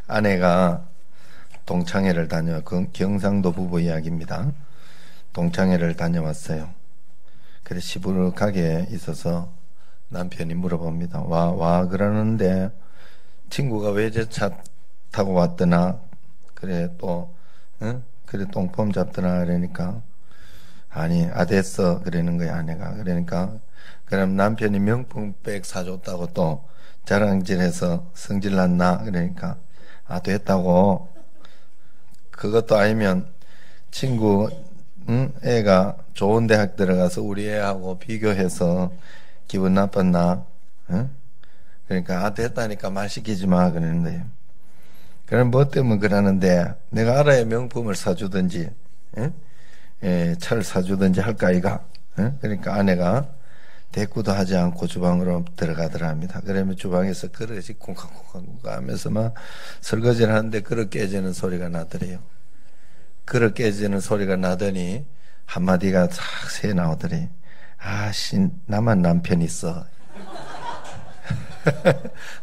아내가 동창회를 경상도 부부 이야기입니다. 동창회를 다녀왔어요. 그래 시부룩하게 있어서 남편이 물어봅니다. 와 그러는데 친구가 외제차 타고 왔더나 그래 또 그래 똥폼 잡더나 그러니까 아니 됐어 그러는 거야 아내가. 그러니까 그럼 남편이 명품백 사줬다고 또 자랑질해서 성질났나 그러니까 됐다고. 그것도 아니면 친구 애가 좋은 대학 들어가서 우리 애하고 비교해서 기분 나빴나? 그러니까 됐다니까 말 시키지 마 그러는 거예요. 그럼 뭐 때문에 그러는데 내가 알아야 명품을 사주든지 차를 사주든지 할까 이가. 그러니까 아내가 대꾸도 하지 않고 주방으로 들어가더라 합니다. 그러면 주방에서 그릇이 쿵쾅쿵쾅 하면서 막 설거지를 하는데 그릇 깨지는 소리가 나더래요. 그릇 깨지는 소리가 나더니 한마디가 싹 새 나오더래. 나만 남편 있어.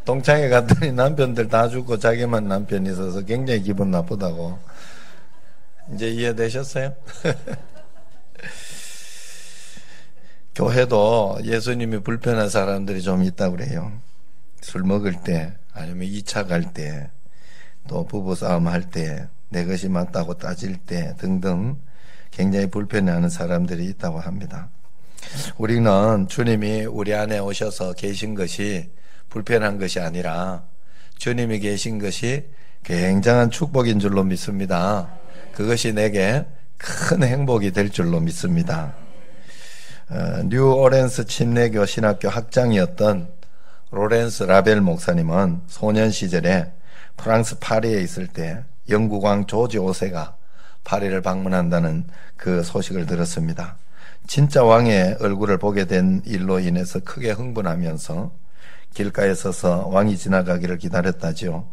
동창회 갔더니 남편들 다 죽고 자기만 남편 있어서 굉장히 기분 나쁘다고. 이제 이해되셨어요? 교회도 예수님이 불편한 사람들이 좀 있다고 그래요. 술 먹을 때 아니면 2차 갈 때 또 부부싸움 할 때 내 것이 맞다고 따질 때 등등 굉장히 불편해하는 사람들이 있다고 합니다. 우리는 주님이 우리 안에 오셔서 계신 것이 불편한 것이 아니라 주님이 계신 것이 굉장한 축복인 줄로 믿습니다. 그것이 내게 큰 행복이 될 줄로 믿습니다. 뉴 오렌스 침례교 신학교 학장이었던 로렌스 라벨 목사님은 소년 시절에 프랑스 파리에 있을 때 영국 왕 조지 5세가 파리를 방문한다는 그 소식을 들었습니다. 진짜 왕의 얼굴을 보게 된 일로 인해서 크게 흥분하면서 길가에 서서 왕이 지나가기를 기다렸다지요.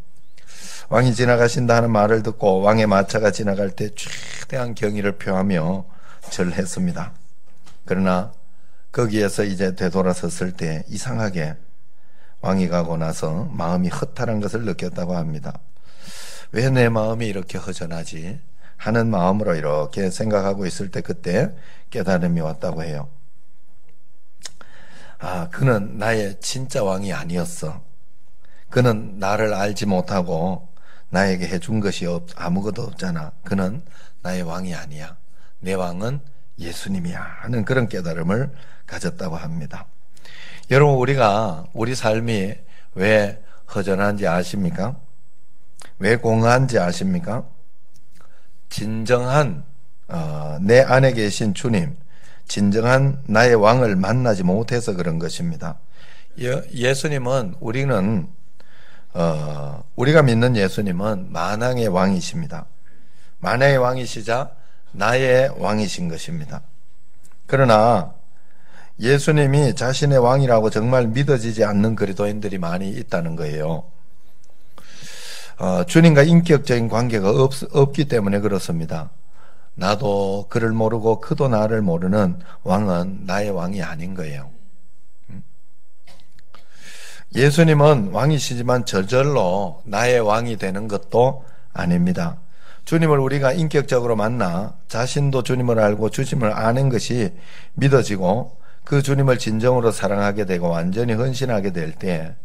왕이 지나가신다 하는 말을 듣고 왕의 마차가 지나갈 때 최대한 경의를 표하며 절했습니다. 그러나 거기에서 이제 되돌아섰을 때 이상하게 왕이 가고 나서 마음이 허탈한 것을 느꼈다고 합니다. 왜 내 마음이 이렇게 허전하지? 하는 마음으로 이렇게 생각하고 있을 때 그때 깨달음이 왔다고 해요. 그는 나의 진짜 왕이 아니었어. 그는 나를 알지 못하고 나에게 해준 것이 아무것도 없잖아. 그는 나의 왕이 아니야. 내 왕은 예수님이야 하는 그런 깨달음을 가졌다고 합니다. 여러분 우리 삶이 왜 허전한지 아십니까? 왜 공허한지 아십니까? 진정한 내 안에 계신 주님, 진정한 나의 왕을 만나지 못해서 그런 것입니다. 예수님은 우리가 믿는 예수님은 만왕의 왕이십니다. 만왕의 왕이시자 나의 왕이신 것입니다. 그러나 예수님이 자신의 왕이라고 정말 믿어지지 않는 그리스도인들이 많이 있다는 거예요. 주님과 인격적인 관계가 없기 때문에 그렇습니다. 나도 그를 모르고 그도 나를 모르는 왕은 나의 왕이 아닌 거예요. 예수님은 왕이시지만 저절로 나의 왕이 되는 것도 아닙니다. 주님을 우리가 인격적으로 만나 자신도 주님을 알고 주님을 아는 것이 믿어지고 그 주님을 진정으로 사랑하게 되고 완전히 헌신하게 될 때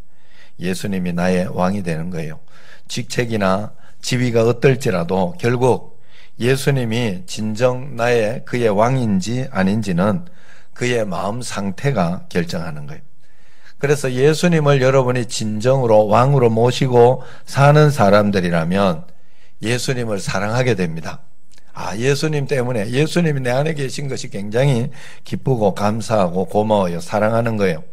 예수님이 나의 왕이 되는 거예요. 직책이나 지위가 어떨지라도 결국 예수님이 진정 그의 왕인지 아닌지는 그의 마음 상태가 결정하는 거예요. 그래서 예수님을 여러분이 진정으로 왕으로 모시고 사는 사람들이라면 예수님을 사랑하게 됩니다. 예수님 때문에 예수님이 내 안에 계신 것이 굉장히 기쁘고 감사하고 고마워요. 사랑하는 거예요.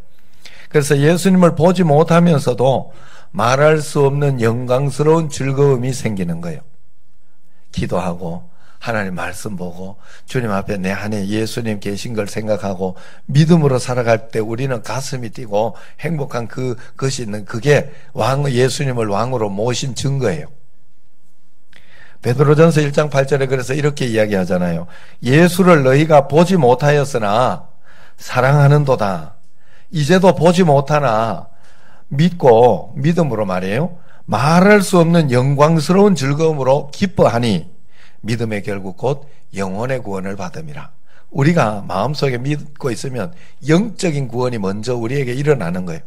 그래서 예수님을 보지 못하면서도 말할 수 없는 영광스러운 즐거움이 생기는 거예요. 기도하고 하나님 말씀 보고 주님 앞에 내 안에 예수님 계신 걸 생각하고 믿음으로 살아갈 때 우리는 가슴이 뛰고 행복한 그것이 있는 그게 예수님을 왕으로 모신 증거예요. 베드로전서 1장 8절에 그래서 이렇게 이야기하잖아요. 예수를 너희가 보지 못하였으나 사랑하는도다. 이제도 보지 못하나 믿고 믿음으로 말이에요. 말할 수 없는 영광스러운 즐거움으로 기뻐하니 믿음의 결국 곧 영혼의 구원을 받음이라. 우리가 마음속에 믿고 있으면 영적인 구원이 먼저 우리에게 일어나는 거예요.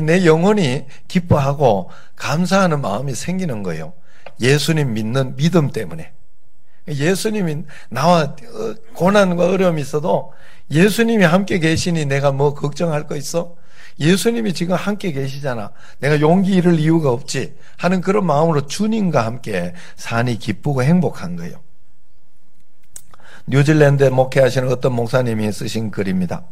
내 영혼이 기뻐하고 감사하는 마음이 생기는 거예요. 예수님 믿는 믿음 때문에. 예수님이 나와 고난과 어려움이 있어도 예수님이 함께 계시니 내가 뭐 걱정할 거 있어? 예수님이 지금 함께 계시잖아. 내가 용기 잃을 이유가 없지 하는 그런 마음으로 주님과 함께 사니 기쁘고 행복한 거예요. 뉴질랜드에 목회하시는 어떤 목사님이 쓰신 글입니다.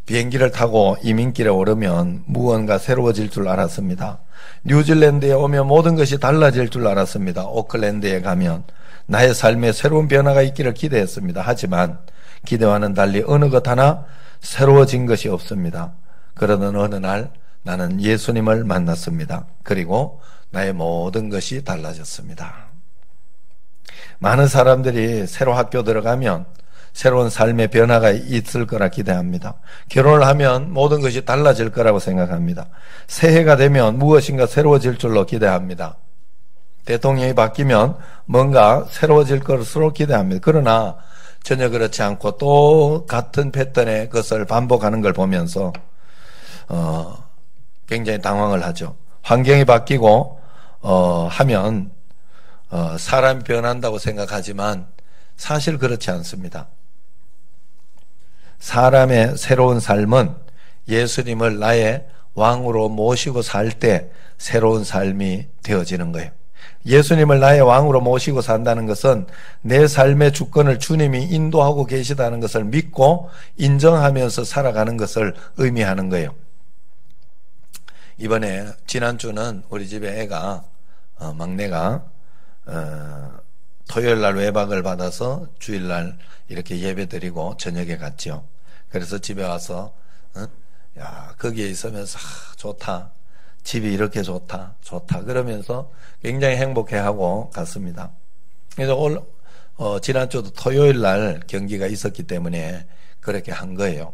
비행기를 타고 이민길에 오르면 무언가 새로워질 줄 알았습니다. 뉴질랜드에 오면 모든 것이 달라질 줄 알았습니다. 오클랜드에 가면 나의 삶에 새로운 변화가 있기를 기대했습니다. 하지만 기대와는 달리 어느 것 하나 새로워진 것이 없습니다. 그러던 어느 날 나는 예수님을 만났습니다. 그리고 나의 모든 것이 달라졌습니다. 많은 사람들이 새로 학교 들어가면 새로운 삶의 변화가 있을 거라 기대합니다. 결혼을 하면 모든 것이 달라질 거라고 생각합니다. 새해가 되면 무엇인가 새로워질 줄로 기대합니다. 대통령이 바뀌면 뭔가 새로워질 것으로 기대합니다. 그러나 전혀 그렇지 않고 또 같은 패턴의 것을 반복하는 걸 보면서 굉장히 당황을 하죠. 환경이 바뀌고 하면 사람이 변한다고 생각하지만 사실 그렇지 않습니다. 사람의 새로운 삶은 예수님을 나의 왕으로 모시고 살 때 새로운 삶이 되어지는 거예요. 예수님을 나의 왕으로 모시고 산다는 것은 내 삶의 주권을 주님이 인도하고 계시다는 것을 믿고 인정하면서 살아가는 것을 의미하는 거예요. 이번에 지난주는 우리 집에 애가 막내가 토요일 날 외박을 받아서 주일날 이렇게 예배 드리고 저녁에 갔죠. 그래서 집에 와서 야 거기에 있으면서 좋다. 집이 이렇게 좋다. 그러면서 굉장히 행복해하고 갔습니다. 그래서 지난주도 토요일 날 경기가 있었기 때문에 그렇게 한 거예요.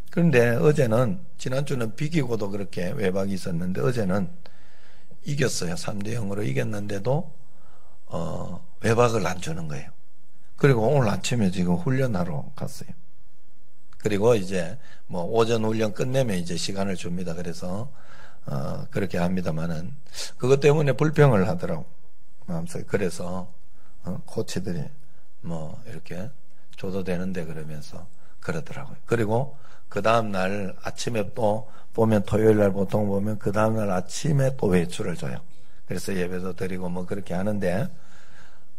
그런데 어제는 지난주는 비기고도 그렇게 외박이 있었는데 어제는 이겼어요. 3대0으로 이겼는데도 외박을 안 주는 거예요. 그리고 오늘 아침에 지금 훈련하러 갔어요. 그리고 이제 뭐 오전 훈련 끝내면 이제 시간을 줍니다. 그래서 그렇게 합니다만은 그것 때문에 불평을 하더라고 마음속에. 그래서 코치들이 뭐 이렇게 줘도 되는데 그러면서 그러더라고요. 그리고 그 다음날 아침에 또 보면 토요일날 보통 보면 그 다음날 아침에 또 외출을 줘요. 그래서 예배도 드리고 뭐 그렇게 하는데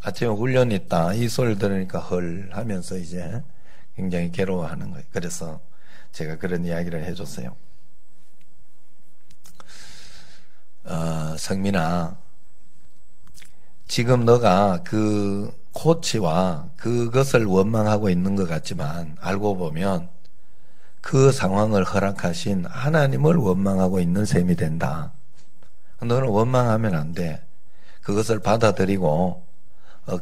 아침에 훈련이 있다 이 소리를 들으니까 헐 하면서 이제 굉장히 괴로워하는 거예요. 그래서 제가 그런 이야기를 해줬어요. 성민아, 지금 너가 그 코치와 그것을 원망하고 있는 것 같지만 알고 보면 그 상황을 허락하신 하나님을 원망하고 있는 셈이 된다. 너는 원망하면 안 돼. 그것을 받아들이고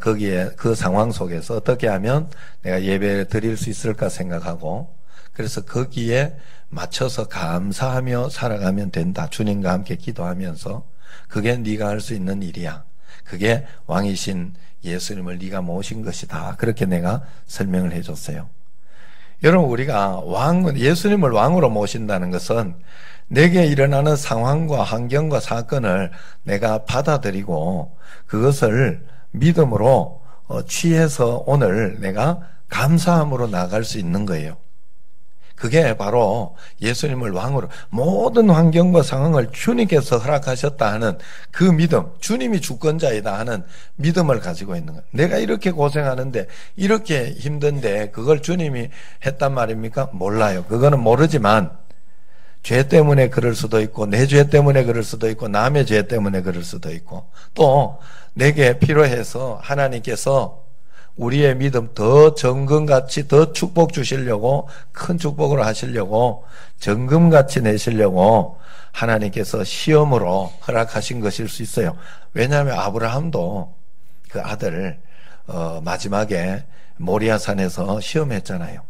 거기에 그 상황 속에서 어떻게 하면 내가 예배를 드릴 수 있을까 생각하고 그래서 거기에 맞춰서 감사하며 살아가면 된다. 주님과 함께 기도하면서 그게 네가 할 수 있는 일이야. 그게 왕이신 예수님을 네가 모신 것이다. 그렇게 내가 설명을 해줬어요. 여러분 우리가 예수님을 왕으로 모신다는 것은 내게 일어나는 상황과 환경과 사건을 내가 받아들이고 그것을 믿음으로 취해서 오늘 내가 감사함으로 나아갈 수 있는 거예요. 그게 바로 예수님을 왕으로 모든 환경과 상황을 주님께서 허락하셨다 하는 그 믿음, 주님이 주권자이다 하는 믿음을 가지고 있는 거예요. 내가 이렇게 고생하는데 이렇게 힘든데 그걸 주님이 했단 말입니까? 몰라요. 그거는 모르지만 죄 때문에 그럴 수도 있고 내 죄 때문에 그럴 수도 있고 남의 죄 때문에 그럴 수도 있고 또 내게 필요해서 하나님께서 우리의 믿음 더 정금같이 더 축복 주시려고 큰 축복을 하시려고 정금같이 내시려고 하나님께서 시험으로 허락하신 것일 수 있어요. 왜냐하면 아브라함도 그 아들 마지막에 모리아산에서 시험했잖아요.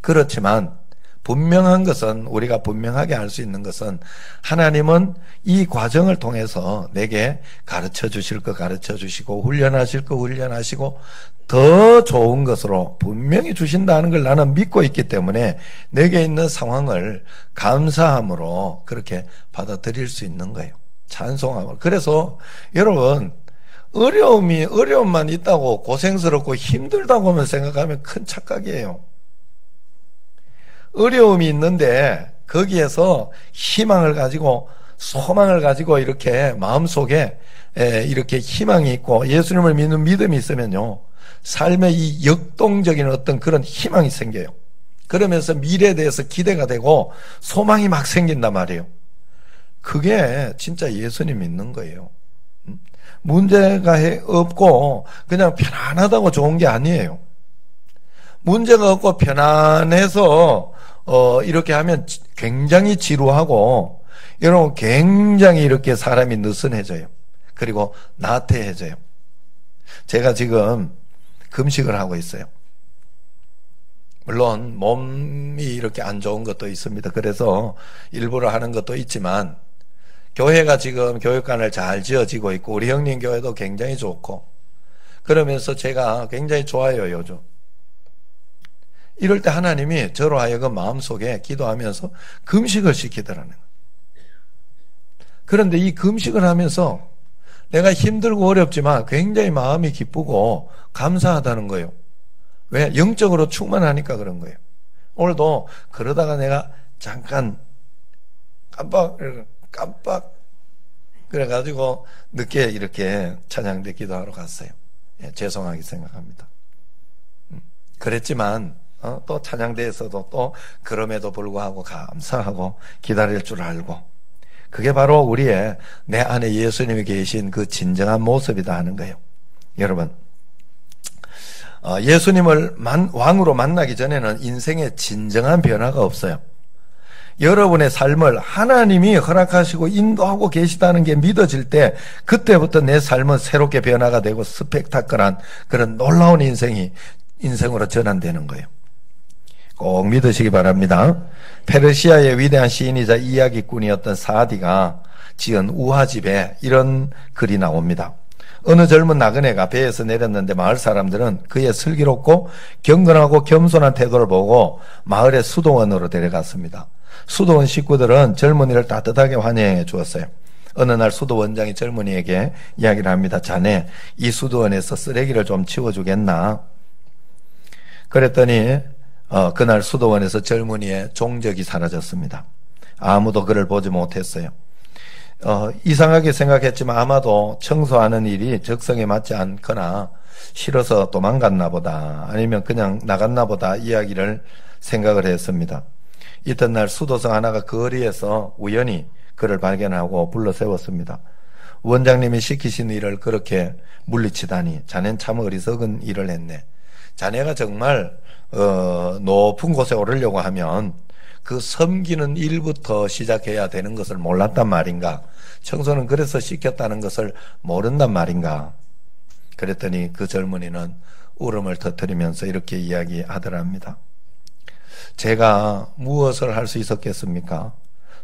그렇지만 분명한 것은, 우리가 분명하게 알 수 있는 것은, 하나님은 이 과정을 통해서 내게 가르쳐 주실 거 가르쳐 주시고 훈련하실 거 훈련하시고 더 좋은 것으로 분명히 주신다는 걸 나는 믿고 있기 때문에 내게 있는 상황을 감사함으로 그렇게 받아들일 수 있는 거예요. 찬송함으로. 그래서 여러분, 어려움만 있다고 고생스럽고 힘들다고만 생각하면 큰 착각이에요. 어려움이 있는데 거기에서 희망을 가지고 소망을 가지고 이렇게 마음속에 이렇게 희망이 있고 예수님을 믿는 믿음이 있으면요, 삶의 이 역동적인 어떤 그런 희망이 생겨요. 그러면서 미래에 대해서 기대가 되고 소망이 막 생긴단 말이에요. 그게 진짜 예수님 믿는 거예요. 문제가 없고 그냥 편안하다고 좋은 게 아니에요. 문제가 없고 편안해서 이렇게 하면 굉장히 지루하고, 여러분, 굉장히 이렇게 사람이 느슨해져요. 그리고 나태해져요. 제가 지금 금식을 하고 있어요. 물론 몸이 이렇게 안 좋은 것도 있습니다. 그래서 일부러 하는 것도 있지만, 교회가 지금 교육관을 잘 지어지고 있고 우리 형님 교회도 굉장히 좋고, 그러면서 제가 굉장히 좋아요, 요즘. 이럴 때 하나님이 저로 하여금 마음속에 기도하면서 금식을 시키더라는 거예요. 그런데 이 금식을 하면서 내가 힘들고 어렵지만 굉장히 마음이 기쁘고 감사하다는 거예요. 왜? 영적으로 충만하니까 그런 거예요. 오늘도 그러다가 내가 잠깐 깜빡 그래가지고 늦게 이렇게 찬양대 기도하러 갔어요. 죄송하게 생각합니다. 그랬지만 또 찬양대에서도 또 그럼에도 불구하고 감사하고 기다릴 줄 알고, 그게 바로 우리의 내 안에 예수님이 계신 그 진정한 모습이다 하는 거예요. 여러분, 예수님을 왕으로 만나기 전에는 인생에 진정한 변화가 없어요. 여러분의 삶을 하나님이 허락하시고 인도하고 계시다는 게 믿어질 때, 그때부터 내 삶은 새롭게 변화가 되고 스펙타클한 그런 놀라운 인생으로 전환되는 거예요. 꼭 믿으시기 바랍니다. 페르시아의 위대한 시인이자 이야기꾼이었던 사디가 지은 우화집에 이런 글이 나옵니다. 어느 젊은 나그네가 배에서 내렸는데 마을 사람들은 그의 슬기롭고 경건하고 겸손한 태도를 보고 마을의 수도원으로 데려갔습니다. 수도원 식구들은 젊은이를 따뜻하게 환영해 주었어요. 어느 날 수도원장이 젊은이에게 이야기를 합니다. 자네, 이 수도원에서 쓰레기를 좀 치워주겠나? 그랬더니 그날 수도원에서 젊은이의 종적이 사라졌습니다. 아무도 그를 보지 못했어요. 이상하게 생각했지만 아마도 청소하는 일이 적성에 맞지 않거나 싫어서 도망갔나 보다, 아니면 그냥 나갔나 보다 이야기를 생각을 했습니다. 이튿날 수도성 하나가 거리에서 우연히 그를 발견하고 불러 세웠습니다. 원장님이 시키신 일을 그렇게 물리치다니, 자넨 참 어리석은 일을 했네. 자네가 정말 높은 곳에 오르려고 하면 그 섬기는 일부터 시작해야 되는 것을 몰랐단 말인가? 청소는 그래서 시켰다는 것을 모른단 말인가? 그랬더니 그 젊은이는 울음을 터뜨리면서 이렇게 이야기하더랍니다. 제가 무엇을 할 수 있었겠습니까?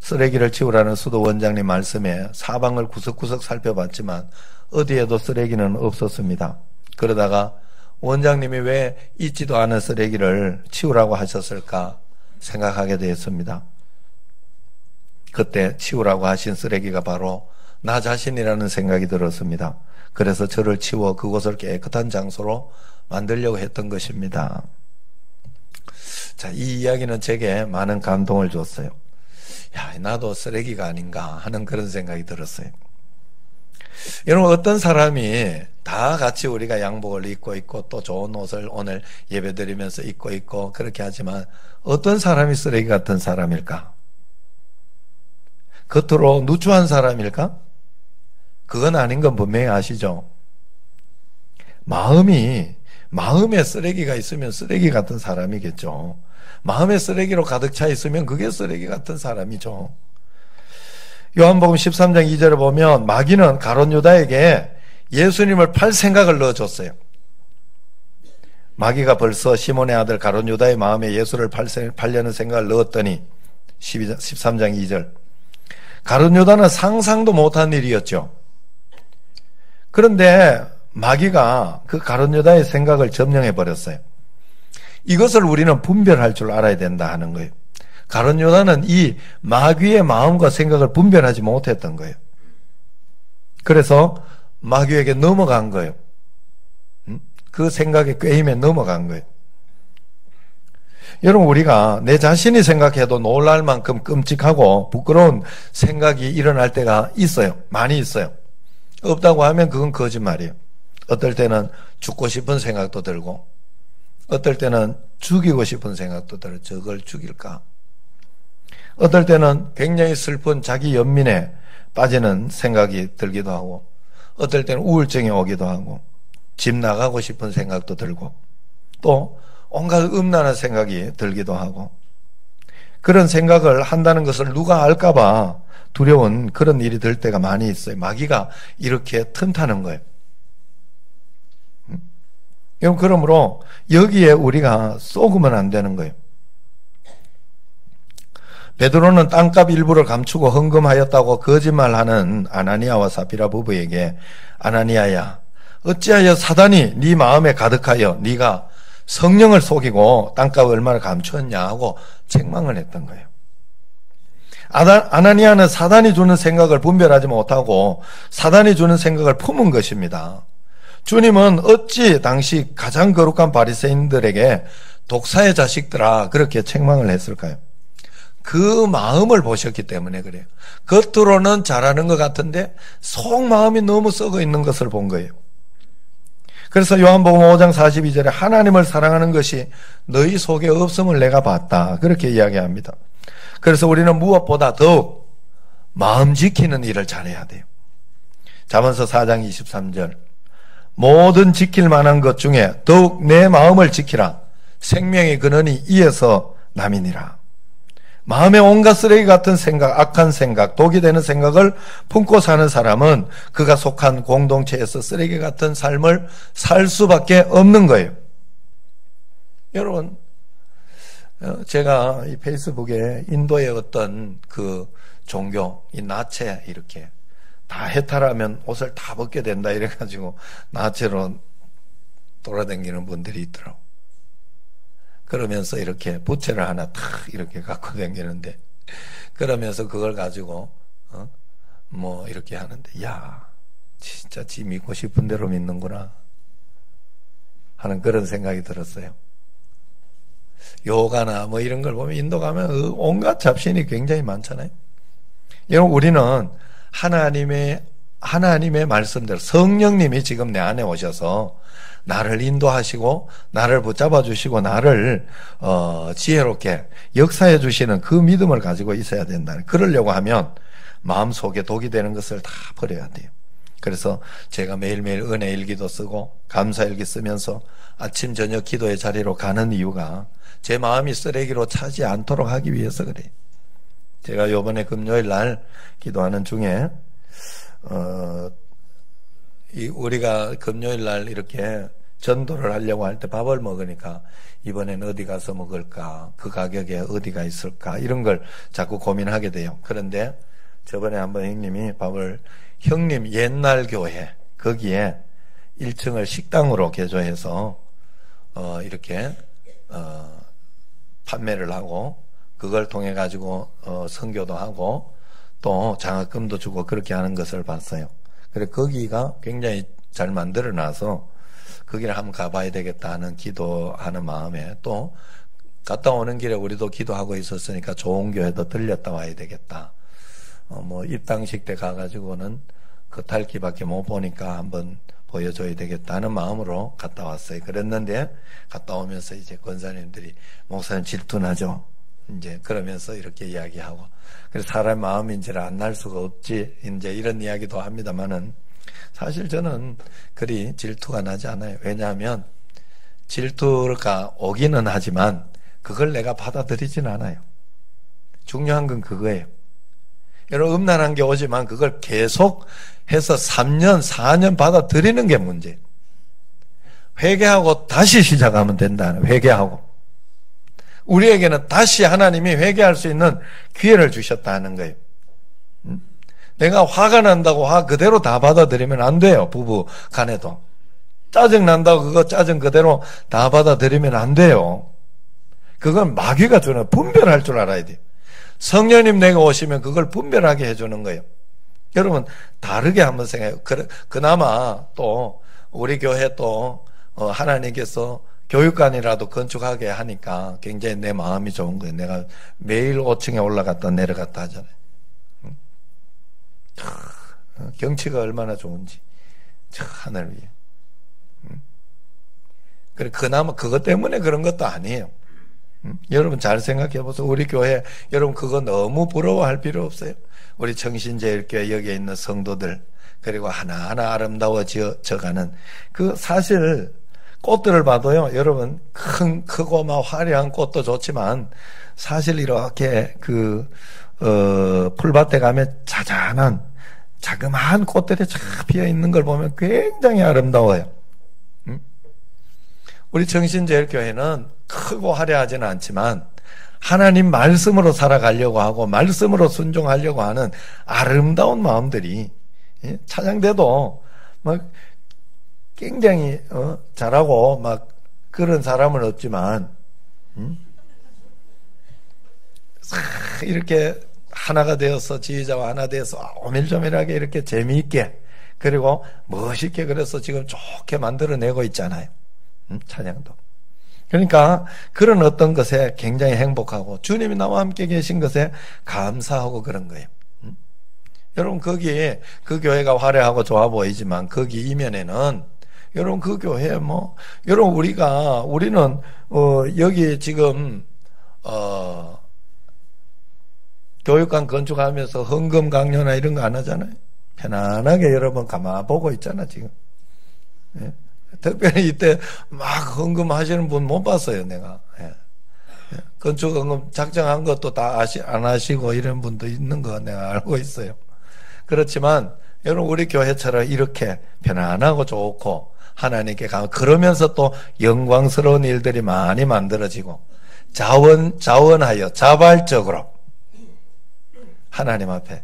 쓰레기를 치우라는 수도 원장님 말씀에 사방을 구석구석 살펴봤지만 어디에도 쓰레기는 없었습니다. 그러다가 원장님이 왜 있지도 않은 쓰레기를 치우라고 하셨을까 생각하게 되었습니다. 그때 치우라고 하신 쓰레기가 바로 나 자신이라는 생각이 들었습니다. 그래서 저를 치워 그곳을 깨끗한 장소로 만들려고 했던 것입니다. 자, 이 이야기는 제게 많은 감동을 줬어요. 야, 나도 쓰레기가 아닌가 하는 그런 생각이 들었어요. 여러분, 어떤 사람이 다 같이 우리가 양복을 입고 있고 또 좋은 옷을 오늘 예배드리면서 입고 있고 그렇게 하지만 어떤 사람이 쓰레기 같은 사람일까? 겉으로 누추한 사람일까? 그건 아닌 건 분명히 아시죠? 마음에 쓰레기가 있으면 쓰레기 같은 사람이겠죠. 마음에 쓰레기로 가득 차 있으면 그게 쓰레기 같은 사람이죠. 요한복음 13장 2절을 보면 마귀는 가롯 유다에게 예수님을 팔 생각을 넣어줬어요. 마귀가 벌써 시몬의 아들 가룟 유다의 마음에 예수를 팔려는 생각을 넣었더니 13장 2절 가룟 유다는 상상도 못한 일이었죠. 그런데 마귀가 그 가룟 유다의 생각을 점령해 버렸어요. 이것을 우리는 분별할 줄 알아야 된다 하는 거예요. 가룟 유다는 이 마귀의 마음과 생각을 분별하지 못했던 거예요. 그래서 마귀에게 넘어간 거예요. 그 생각의 꾀임에 넘어간 거예요. 여러분, 우리가 내 자신이 생각해도 놀랄 만큼 끔찍하고 부끄러운 생각이 일어날 때가 있어요. 많이 있어요. 없다고 하면 그건 거짓말이에요. 어떨 때는 죽고 싶은 생각도 들고, 어떨 때는 죽이고 싶은 생각도 들어요. 저걸 죽일까? 어떨 때는 굉장히 슬픈 자기 연민에 빠지는 생각이 들기도 하고, 어떨 때는 우울증이 오기도 하고, 집 나가고 싶은 생각도 들고, 또 온갖 음란한 생각이 들기도 하고, 그런 생각을 한다는 것을 누가 알까봐 두려운 그런 일이 들 때가 많이 있어요. 마귀가 이렇게 틈타는 거예요. 그러므로 여기에 우리가 속으면 안 되는 거예요. 베드로는 땅값 일부를 감추고 헌금하였다고 거짓말하는 아나니아와 사피라 부부에게 아나니아야, 어찌하여 사단이 네 마음에 가득하여 네가 성령을 속이고 땅값을 얼마나 감추었냐 하고 책망을 했던 거예요. 아나니아는 사단이 주는 생각을 분별하지 못하고 사단이 주는 생각을 품은 것입니다. 주님은 어찌 당시 가장 거룩한 바리새인들에게 독사의 자식들아 그렇게 책망을 했을까요? 그 마음을 보셨기 때문에 그래요. 겉으로는 잘하는 것 같은데 속마음이 너무 썩어 있는 것을 본 거예요. 그래서 요한복음 5장 42절에 하나님을 사랑하는 것이 너희 속에 없음을 내가 봤다, 그렇게 이야기합니다. 그래서 우리는 무엇보다 더욱 마음 지키는 일을 잘해야 돼요. 잠언서 4장 23절 모든 지킬 만한 것 중에 더욱 내 마음을 지키라. 생명의 근원이 이에서 남이니라. 마음에 온갖 쓰레기 같은 생각, 악한 생각, 독이 되는 생각을 품고 사는 사람은 그가 속한 공동체에서 쓰레기 같은 삶을 살 수밖에 없는 거예요. 여러분, 제가 이 페이스북에 인도의 어떤 그 종교, 이 나체 이렇게 다 해탈하면 옷을 다 벗게 된다 이래가지고 나체로 돌아다니는 분들이 있더라고. 그러면서 이렇게 부채를 하나 탁 이렇게 갖고 다니는데, 그러면서 그걸 가지고 뭐 이렇게 하는데, 야 진짜 지 믿고 싶은 대로 믿는구나 하는 그런 생각이 들었어요. 요가나 뭐 이런 걸 보면 인도 가면 온갖 잡신이 굉장히 많잖아요. 여러분, 우리는 하나님의 말씀대로 성령님이 지금 내 안에 오셔서 나를 인도하시고 나를 붙잡아 주시고 나를 지혜롭게 역사해 주시는 그 믿음을 가지고 있어야 된다. 그러려고 하면 마음속에 독이 되는 것을 다 버려야 돼요. 그래서 제가 매일매일 은혜 일기도 쓰고 감사 일기 쓰면서 아침 저녁 기도의 자리로 가는 이유가 제 마음이 쓰레기로 차지 않도록 하기 위해서 그래요. 제가 요번에 금요일 날 기도하는 중에 우리가 금요일 날 이렇게 전도를 하려고 할 때 밥을 먹으니까 이번엔 어디 가서 먹을까, 그 가격에 어디가 있을까, 이런 걸 자꾸 고민하게 돼요. 그런데 저번에 한번 형님이 밥을, 형님 옛날 교회 거기에 1층을 식당으로 개조해서 이렇게 판매를 하고 그걸 통해 가지고 선교도 하고 또 장학금도 주고 그렇게 하는 것을 봤어요. 그래 거기가 굉장히 잘 만들어 놔서 거기를 한번 가봐야 되겠다 하는 기도하는 마음에, 또 갔다 오는 길에 우리도 기도하고 있었으니까 좋은 교회도 들렸다 와야 되겠다. 뭐 입당식 때 가가지고는 그 탈기밖에 못 보니까 한번 보여줘야 되겠다는 마음으로 갔다 왔어요. 그랬는데 갔다 오면서 이제 권사님들이 목사님 질투나죠? 이제 그러면서 이렇게 이야기하고, 그래서 사람 마음인지를 안 날 수가 없지 이제 이런 이야기도 합니다만은 사실 저는 그리 질투가 나지 않아요. 왜냐하면 질투가 오기는 하지만 그걸 내가 받아들이진 않아요. 중요한 건 그거예요. 여러분 음란한 게 오지만 그걸 계속 해서 3년, 4년 받아들이는 게 문제예요. 회개하고 다시 시작하면 된다는, 회개하고. 우리에게는 다시 하나님이 회개할 수 있는 기회를 주셨다는 거예요. 내가 화가 난다고 화 그대로 다 받아들이면 안 돼요. 부부 간에도. 짜증 난다고 그거 짜증 그대로 다 받아들이면 안 돼요. 그건 마귀가 주는, 분별할 줄 알아야 돼요. 성령님 내가 오시면 그걸 분별하게 해주는 거예요. 여러분 다르게 한번 생각해요. 그나마 또 우리 교회 또 하나님께서 교육관이라도 건축하게 하니까 굉장히 내 마음이 좋은 거예요. 내가 매일 5층에 올라갔다 내려갔다 하잖아요. 경치가 얼마나 좋은지 하늘 위에. 그래 그나마 그것 때문에 그런 것도 아니에요. 여러분 잘 생각해 보세요. 우리 교회 여러분 그거 너무 부러워할 필요 없어요. 우리 청신제일교회 여기에 있는 성도들 그리고 하나하나 아름다워져가는 그 사실 꽃들을 봐도요. 여러분 크고 막 화려한 꽃도 좋지만 사실 이렇게 풀밭에 가면 자잔한 자그마한 꽃들이 쫙 피어 있는 걸 보면 굉장히 아름다워요. 우리 청신제일교회는 크고 화려하지는 않지만 하나님 말씀으로 살아가려고 하고 말씀으로 순종하려고 하는 아름다운 마음들이 찬양대도 막 굉장히 잘하고 막 그런 사람은 없지만 이렇게 하나가 되어서 지휘자와 하나 되어서 오밀조밀하게 이렇게 재미있게 그리고 멋있게 그래서 지금 좋게 만들어내고 있잖아요. 찬양도. 그러니까 그런 어떤 것에 굉장히 행복하고 주님이 나와 함께 계신 것에 감사하고 그런 거예요. 여러분 거기에 그 교회가 화려하고 좋아 보이지만 거기 이면에는 여러분 그 교회 여러분 우리는 여기 지금 교육관 건축하면서 헌금 강요나 이런 거 안 하잖아요. 편안하게 여러분 가만 보고 있잖아 지금. 예? 특별히 이때 막 헌금 하시는 분 못 봤어요, 내가. 예. 건축 헌금 작정한 것도 다 안 하시고 이런 분도 있는 거 내가 알고 있어요. 그렇지만 여러분 우리 교회처럼 이렇게 편안하고 좋고 하나님께 가면 그러면서 또 영광스러운 일들이 많이 만들어지고 자원하여 자발적으로 하나님 앞에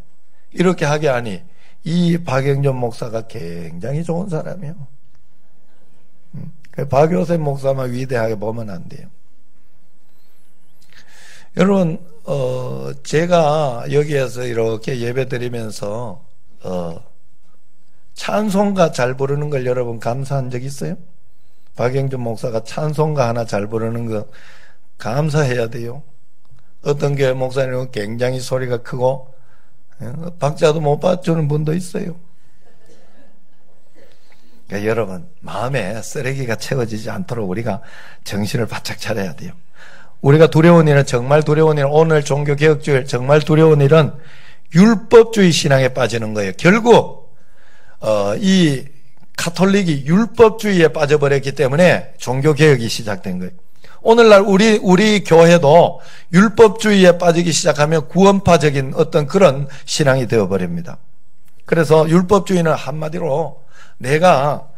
이렇게 하게 하니 이 박영전 목사가 굉장히 좋은 사람이에요. 박요셉 목사만 위대하게 보면 안 돼요. 여러분 제가 여기에서 이렇게 예배 드리면서 찬송가 잘 부르는 걸 여러분 감사한 적 있어요? 박영준 목사가 찬송가 하나 잘 부르는 거 감사해야 돼요. 어떤 교회 목사님은 굉장히 소리가 크고 박자도 못 맞추는 분도 있어요. 그러니까 여러분 마음에 쓰레기가 채워지지 않도록 우리가 정신을 바짝 차려야 돼요. 우리가 두려운 일은 정말 두려운 일, 오늘 종교개혁주의 정말 두려운 일은 율법주의 신앙에 빠지는 거예요. 결국 이 카톨릭이 율법주의에 빠져버렸기 때문에 종교개혁이 시작된 거예요. 오늘날 우리 교회도 율법주의에 빠지기 시작하면 구원파적인 어떤 그런 신앙이 되어버립니다. 그래서 율법주의는 한마디로 내가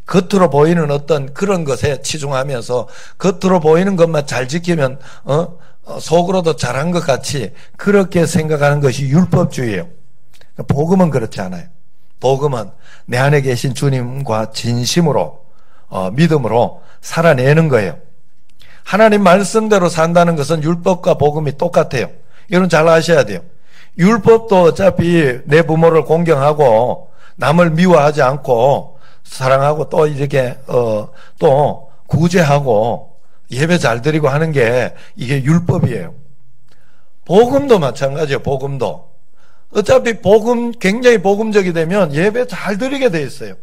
겉으로 보이는 어떤 그런 것에 치중하면서 겉으로 보이는 것만 잘 지키면 속으로도 잘한 것 같이 그렇게 생각하는 것이 율법주의예요. 복음은 그렇지 않아요. 복음은 내 안에 계신 주님과 진심으로 믿음으로 살아내는 거예요. 하나님 말씀대로 산다는 것은 율법과 복음이 똑같아요. 이건 잘 아셔야 돼요. 율법도 어차피 내 부모를 공경하고 남을 미워하지 않고 사랑하고 또 이렇게 또 구제하고 예배 잘 드리고 하는 게 이게 율법이에요. 복음도 마찬가지예요. 복음도 어차피 복음 굉장히 복음적이 되면 예배 잘 드리게 돼 있어요.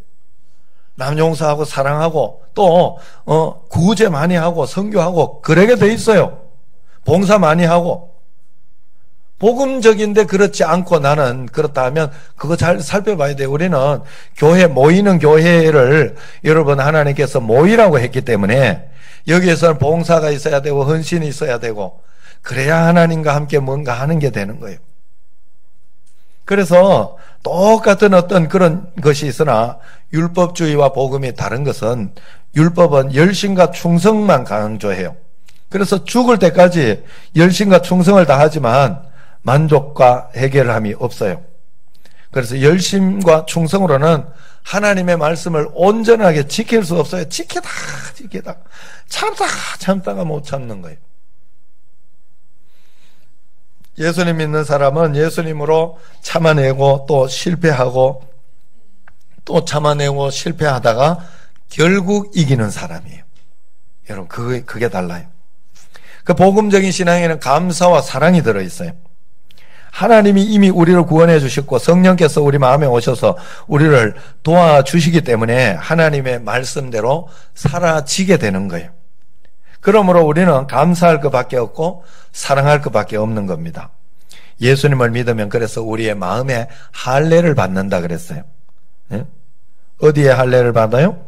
남 용서하고 사랑하고 또 구제 많이 하고 선교하고 그러게 돼 있어요. 봉사 많이 하고. 복음적인데 그렇지 않고 나는 그렇다 하면 그거 잘 살펴봐야 돼요. 우리는 교회 모이는 교회를 여러분 하나님께서 모이라고 했기 때문에 여기에서는 봉사가 있어야 되고 헌신이 있어야 되고 그래야 하나님과 함께 뭔가 하는 게 되는 거예요. 그래서 똑같은 어떤 그런 것이 있으나 율법주의와 복음이 다른 것은 율법은 열심과 충성만 강조해요. 그래서 죽을 때까지 열심과 충성을 다하지만 만족과 해결함이 없어요. 그래서 열심과 충성으로는 하나님의 말씀을 온전하게 지킬 수 없어요. 지키다 참다가 못 참는 거예요. 예수님 믿는 사람은 예수님으로 참아내고 또 실패하고 또 참아내고 실패하다가 결국 이기는 사람이에요. 여러분 그게 달라요. 그 복음적인 신앙에는 감사와 사랑이 들어있어요. 하나님이 이미 우리를 구원해 주셨고 성령께서 우리 마음에 오셔서 우리를 도와주시기 때문에 하나님의 말씀대로 살아지게 되는 거예요. 그러므로 우리는 감사할 것밖에 없고 사랑할 것밖에 없는 겁니다. 예수님을 믿으면 그래서 우리의 마음에 할례를 받는다 그랬어요. 네? 어디에 할례를 받아요?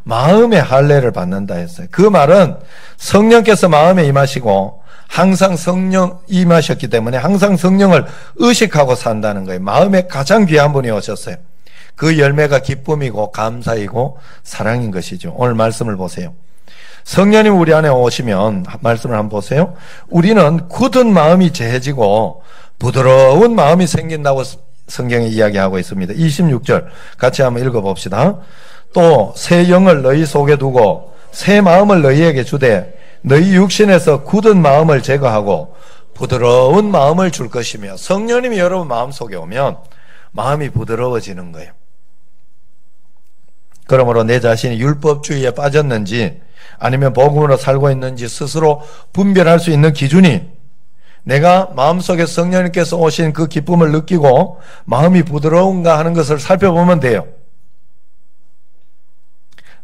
마음의 할례를 받는다 했어요. 그 말은 성령께서 마음에 임하시고 항상 성령 임하셨기 때문에 항상 성령을 의식하고 산다는 거예요. 마음에 가장 귀한 분이 오셨어요. 그 열매가 기쁨이고 감사이고 사랑인 것이죠. 오늘 말씀을 보세요. 성령님 우리 안에 오시면 말씀을 한번 보세요. 우리는 굳은 마음이 제해지고 부드러운 마음이 생긴다고 성경에 이야기하고 있습니다. 26절 같이 한번 읽어봅시다. 또 새 영을 너희 속에 두고 새 마음을 너희에게 주되 너희 육신에서 굳은 마음을 제거하고 부드러운 마음을 줄 것이며 성령님이 여러분 마음속에 오면 마음이 부드러워지는 거예요. 그러므로 내 자신이 율법주의에 빠졌는지 아니면 복음으로 살고 있는지 스스로 분별할 수 있는 기준이 내가 마음속에 성령님께서 오신 그 기쁨을 느끼고 마음이 부드러운가 하는 것을 살펴보면 돼요.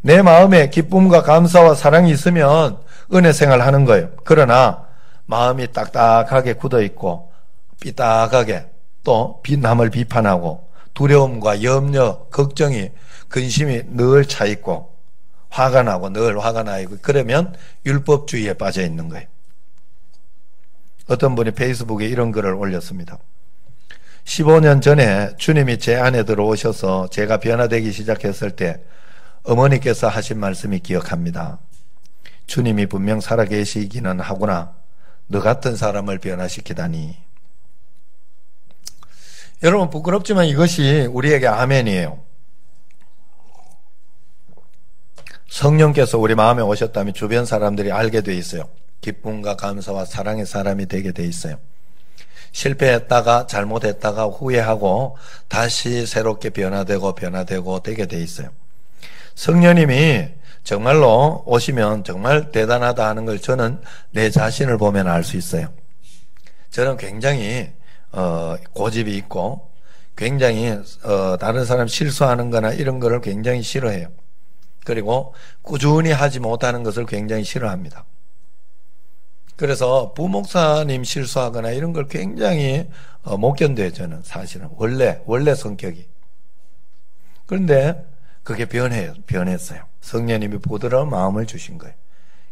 내 마음에 기쁨과 감사와 사랑이 있으면 은혜 생활하는 거예요. 그러나 마음이 딱딱하게 굳어있고 삐딱하게 또 남을 비판하고 두려움과 염려, 걱정이 근심이 늘 차있고 화가 나고 늘 화가 나고 그러면 율법주의에 빠져 있는 거예요. 어떤 분이 페이스북에 이런 글을 올렸습니다. 15년 전에 주님이 제 안에 들어오셔서 제가 변화되기 시작했을 때 어머니께서 하신 말씀이 기억합니다. 주님이 분명 살아계시기는 하구나. 너 같은 사람을 변화시키다니. 여러분 부끄럽지만 이것이 우리에게 아멘이에요. 성령께서 우리 마음에 오셨다면 주변 사람들이 알게 돼 있어요. 기쁨과 감사와 사랑의 사람이 되게 돼 있어요. 실패했다가 잘못했다가 후회하고 다시 새롭게 변화되고 되게 돼 있어요. 성령님이 정말로 오시면 정말 대단하다 하는 걸 저는 내 자신을 보면 알 수 있어요. 저는 굉장히 고집이 있고 굉장히 다른 사람 실수하는 거나 이런 거를 굉장히 싫어해요. 그리고 꾸준히 하지 못하는 것을 굉장히 싫어합니다. 그래서 부목사님 실수하거나 이런 걸 굉장히 못 견뎌요. 저는 사실은 원래 성격이. 그런데 그게 변했어요. 성령님이 부드러운 마음을 주신 거예요.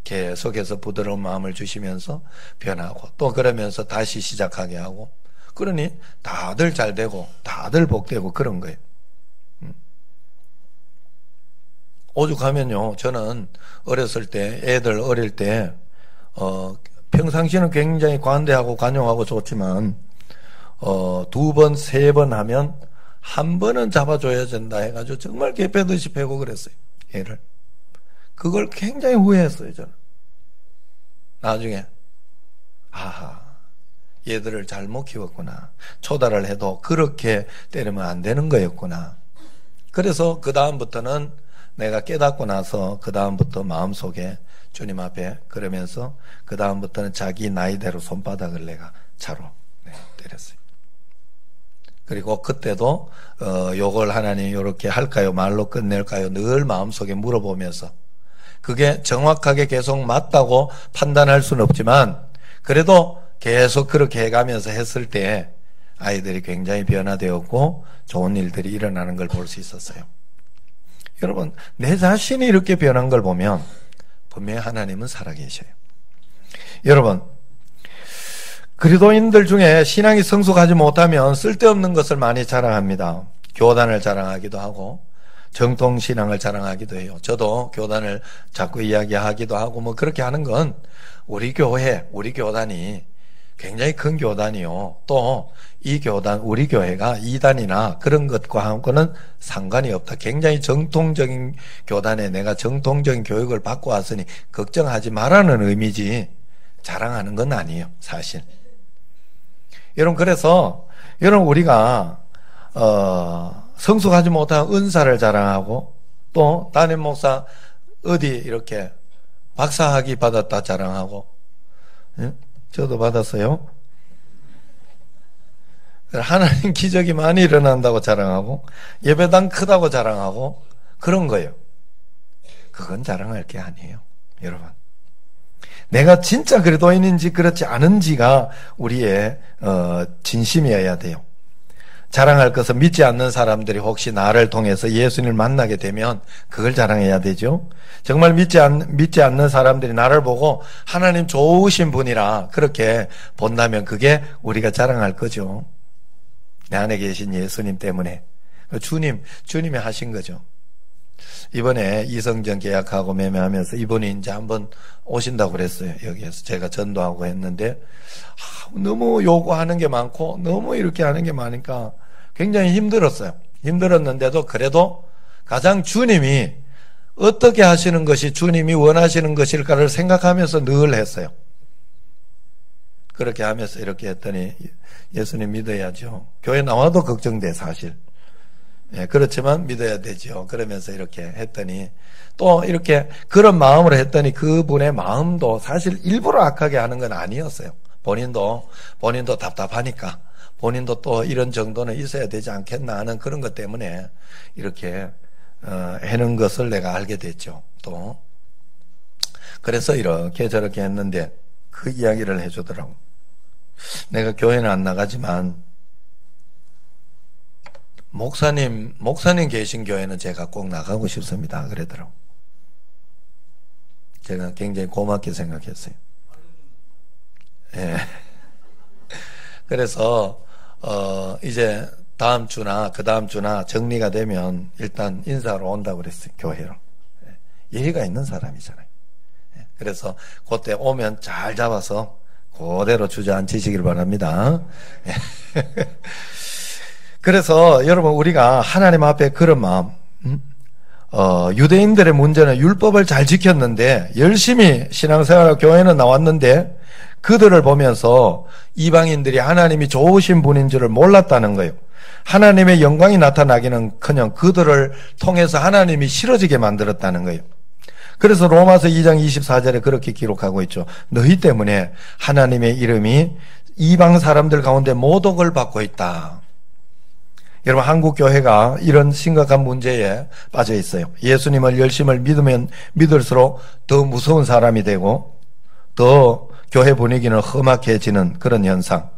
계속해서 부드러운 마음을 주시면서 변하고 또 그러면서 다시 시작하게 하고 그러니 다들 잘 되고 다들 복되고 그런 거예요. 오죽하면요, 저는 어렸을 때 애들 어릴 때 평상시는 굉장히 관대하고 관용하고 좋지만 2번, 3번 하면 한 번은 잡아줘야 된다 해가지고 정말 개패듯이 패고 그랬어요. 얘를. 그걸 굉장히 후회했어요. 저는. 나중에 아하, 얘들을 잘못 키웠구나. 초달을 해도 그렇게 때리면 안 되는 거였구나. 그래서 그 다음부터는 내가 깨닫고 나서 그 다음부터 마음속에 주님 앞에 그러면서 그 다음부터는 자기 나이대로 손바닥을 내가 차로 때렸어요. 그리고 그때도 요걸 하나님 이렇게 할까요? 말로 끝낼까요? 늘 마음속에 물어보면서 그게 정확하게 계속 맞다고 판단할 수는 없지만 그래도 계속 그렇게 해가면서 했을 때 아이들이 굉장히 변화되었고 좋은 일들이 일어나는 걸 볼 수 있었어요. 여러분, 내 자신이 이렇게 변한 걸 보면 분명히 하나님은 살아계셔요. 여러분, 그리스도인들 중에 신앙이 성숙하지 못하면 쓸데없는 것을 많이 자랑합니다. 교단을 자랑하기도 하고 정통신앙을 자랑하기도 해요. 저도 교단을 자꾸 이야기하기도 하고 뭐 그렇게 하는 건 우리 교회, 우리 교단이 굉장히 큰 교단이요. 또 이 교단, 우리 교회가 이단이나 그런 것과는 상관이 없다. 굉장히 정통적인 교단에 내가 정통적인 교육을 받고 왔으니 걱정하지 말라는 의미지 자랑하는 건 아니에요. 사실. 여러분 그래서 여러분 우리가 성숙하지 못한 은사를 자랑하고 또 담임 목사 어디 이렇게 박사학위 받았다 자랑하고 저도 받았어요. 하나님 기적이 많이 일어난다고 자랑하고 예배당 크다고 자랑하고 그런 거예요. 그건 자랑할 게 아니에요. 여러분 내가 진짜 그리스도인인지 그렇지 않은지가 우리의 진심이어야 돼요. 자랑할 것은 믿지 않는 사람들이 혹시 나를 통해서 예수님을 만나게 되면 그걸 자랑해야 되죠. 정말 믿지 않는 사람들이 나를 보고 하나님 좋으신 분이라 그렇게 본다면 그게 우리가 자랑할 거죠. 내 안에 계신 예수님 때문에 주님이 하신 거죠. 이번에 이성전 계약하고 매매하면서 이분이 이제 한번 오신다고 그랬어요. 여기에서 제가 전도하고 했는데 너무 요구하는 게 많고 너무 이렇게 하는 게 많으니까 굉장히 힘들었어요. 힘들었는데도 그래도 가장 주님이 어떻게 하시는 것이 주님이 원하시는 것일까를 생각하면서 늘 했어요. 그렇게 하면서 이렇게 했더니 예수님 믿어야죠. 교회 나와도 걱정돼 사실. 예, 그렇지만 믿어야 되죠. 그러면서 이렇게 했더니 또 이렇게 그런 마음으로 했더니 그분의 마음도 사실 일부러 악하게 하는 건 아니었어요. 본인도 답답하니까 본인도 또 이런 정도는 있어야 되지 않겠나 하는 그런 것 때문에 이렇게 해는 것을 내가 알게 됐죠. 또 그래서 이렇게 저렇게 했는데 그 이야기를 해주더라고. 내가 교회는 안 나가지만 목사님 계신 교회는 제가 꼭 나가고 싶습니다. 그러더라고. 제가 굉장히 고맙게 생각했어요. 예. 그래서 이제 다음 주나 그 다음 주나 정리가 되면 일단 인사하러 온다고 그랬어요. 교회로. 예의가 있는 사람이잖아요. 그래서 그때 오면 잘 잡아서 그대로 주저앉히시길 바랍니다. 그래서 여러분 우리가 하나님 앞에 그런 마음, 유대인들의 문제는 율법을 잘 지켰는데 열심히 신앙생활 교회는 나왔는데 그들을 보면서 이방인들이 하나님이 좋으신 분인 줄을 몰랐다는 거예요. 하나님의 영광이 나타나기는커녕 그들을 통해서 하나님이 싫어지게 만들었다는 거예요. 그래서 로마서 2장 24절에 그렇게 기록하고 있죠. 너희 때문에 하나님의 이름이 이방 사람들 가운데 모독을 받고 있다. 여러분 한국 교회가 이런 심각한 문제에 빠져 있어요. 예수님을 열심히 믿으면 믿을수록 더 무서운 사람이 되고 더 교회 분위기는 험악해지는 그런 현상.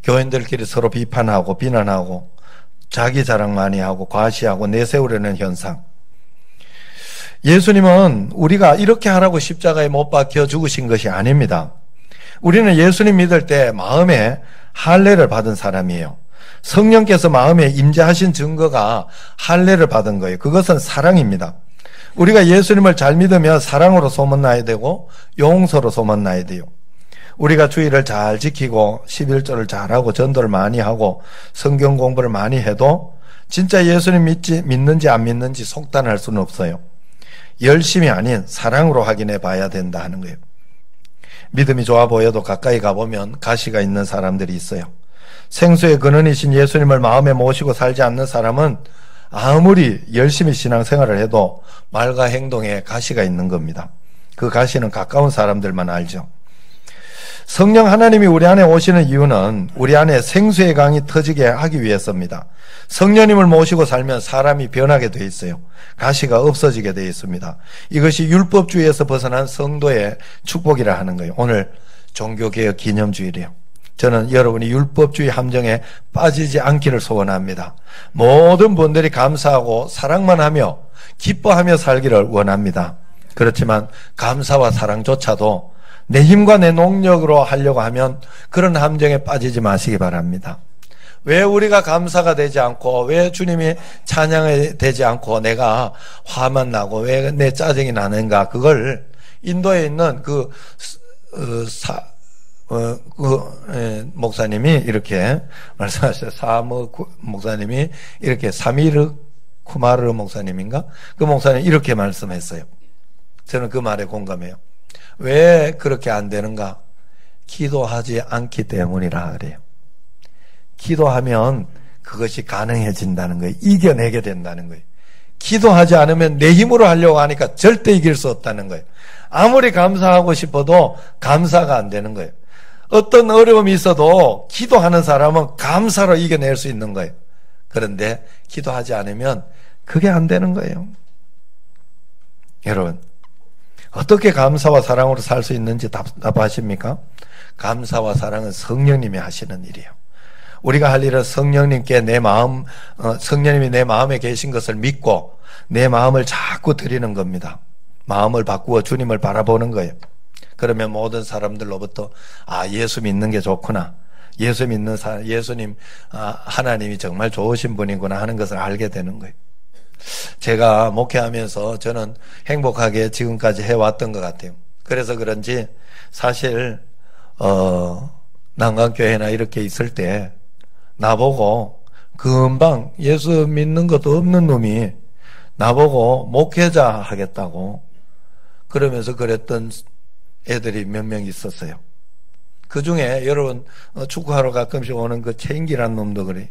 교인들끼리 서로 비판하고 비난하고 자기 자랑 많이 하고 과시하고 내세우려는 현상. 예수님은 우리가 이렇게 하라고 십자가에 못 박혀 죽으신 것이 아닙니다. 우리는 예수님 믿을 때 마음에 할례를 받은 사람이에요. 성령께서 마음에 임재하신 증거가 할례를 받은 거예요. 그것은 사랑입니다. 우리가 예수님을 잘 믿으면 사랑으로 소문나야 되고 용서로 소문나야 돼요. 우리가 주일을 잘 지키고 11조를 잘하고 전도를 많이 하고 성경 공부를 많이 해도 진짜 예수님 믿는지 안 믿는지 속단할 수는 없어요. 열심이 아닌 사랑으로 확인해 봐야 된다 하는 거예요. 믿음이 좋아 보여도 가까이 가보면 가시가 있는 사람들이 있어요. 생수의 근원이신 예수님을 마음에 모시고 살지 않는 사람은 아무리 열심히 신앙생활을 해도 말과 행동에 가시가 있는 겁니다. 그 가시는 가까운 사람들만 알죠. 성령 하나님이 우리 안에 오시는 이유는 우리 안에 생수의 강이 터지게 하기 위해서입니다. 성령님을 모시고 살면 사람이 변하게 돼 있어요. 가시가 없어지게 돼 있습니다. 이것이 율법주의에서 벗어난 성도의 축복이라 하는 거예요. 오늘 종교개혁 기념주일이에요. 저는 여러분이 율법주의 함정에 빠지지 않기를 소원합니다. 모든 분들이 감사하고 사랑만 하며 기뻐하며 살기를 원합니다. 그렇지만 감사와 사랑조차도 내 힘과 내 능력으로 하려고 하면 그런 함정에 빠지지 마시기 바랍니다. 왜 우리가 감사가 되지 않고, 왜 주님이 찬양이 되지 않고 내가 화만 나고 왜 내 짜증이 나는가? 그걸 인도에 있는 목사님이 이렇게 말씀하셨어요. 사무 목사님이 이렇게 사미르 쿠마르 목사님인가? 그 목사님이 이렇게 말씀했어요. 저는 그 말에 공감해요. 왜 그렇게 안 되는가? 기도하지 않기 때문이라 그래요. 기도하면 그것이 가능해진다는 거예요. 이겨내게 된다는 거예요. 기도하지 않으면 내 힘으로 하려고 하니까 절대 이길 수 없다는 거예요. 아무리 감사하고 싶어도 감사가 안 되는 거예요. 어떤 어려움이 있어도 기도하는 사람은 감사로 이겨낼 수 있는 거예요. 그런데 기도하지 않으면 그게 안 되는 거예요. 여러분, 어떻게 감사와 사랑으로 살 수 있는지 답하십니까? 감사와 사랑은 성령님이 하시는 일이에요. 우리가 할 일은 성령님께 성령님이 내 마음에 계신 것을 믿고 내 마음을 자꾸 드리는 겁니다. 마음을 바꾸어 주님을 바라보는 거예요. 그러면 모든 사람들로부터 예수 믿는 게 좋구나. 예수 믿는 사람, 예수님, 하나님이 정말 좋으신 분이구나 하는 것을 알게 되는 거예요. 제가 목회하면서 저는 행복하게 지금까지 해왔던 것 같아요. 그래서 그런지 사실 난강교회나 이렇게 있을 때 나보고 금방 예수 믿는 것도 없는 놈이 나보고 목회자 하겠다고 그러면서 그랬던 애들이 몇 명 있었어요. 그 중에 여러분 축구하러 가끔씩 오는 그 최인기라는 놈도 그래.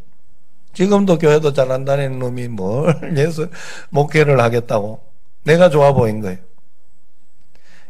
지금도 교회도 잘 안 다니는 놈이 뭘 예수 목회를 하겠다고. 내가 좋아 보인 거예요.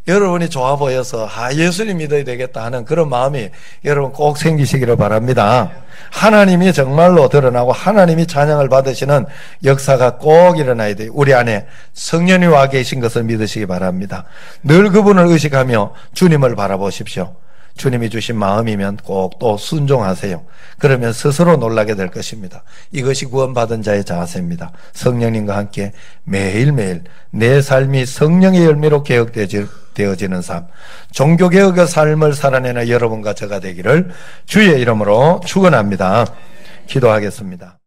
여러분이 좋아 보여서 예수님 믿어야 되겠다 하는 그런 마음이 여러분 꼭 생기시기를 바랍니다. 하나님이 정말로 드러나고 하나님이 찬양을 받으시는 역사가 꼭 일어나야 돼요. 우리 안에 성령이 와 계신 것을 믿으시기 바랍니다. 늘 그분을 의식하며 주님을 바라보십시오. 주님이 주신 마음이면 꼭 또 순종하세요. 그러면 스스로 놀라게 될 것입니다. 이것이 구원받은 자의 자세입니다. 성령님과 함께 매일매일 내 삶이 성령의 열매로 개혁되어지는 삶, 종교개혁의 삶을 살아내는 여러분과 저가 되기를 주의 이름으로 축원합니다. 기도하겠습니다.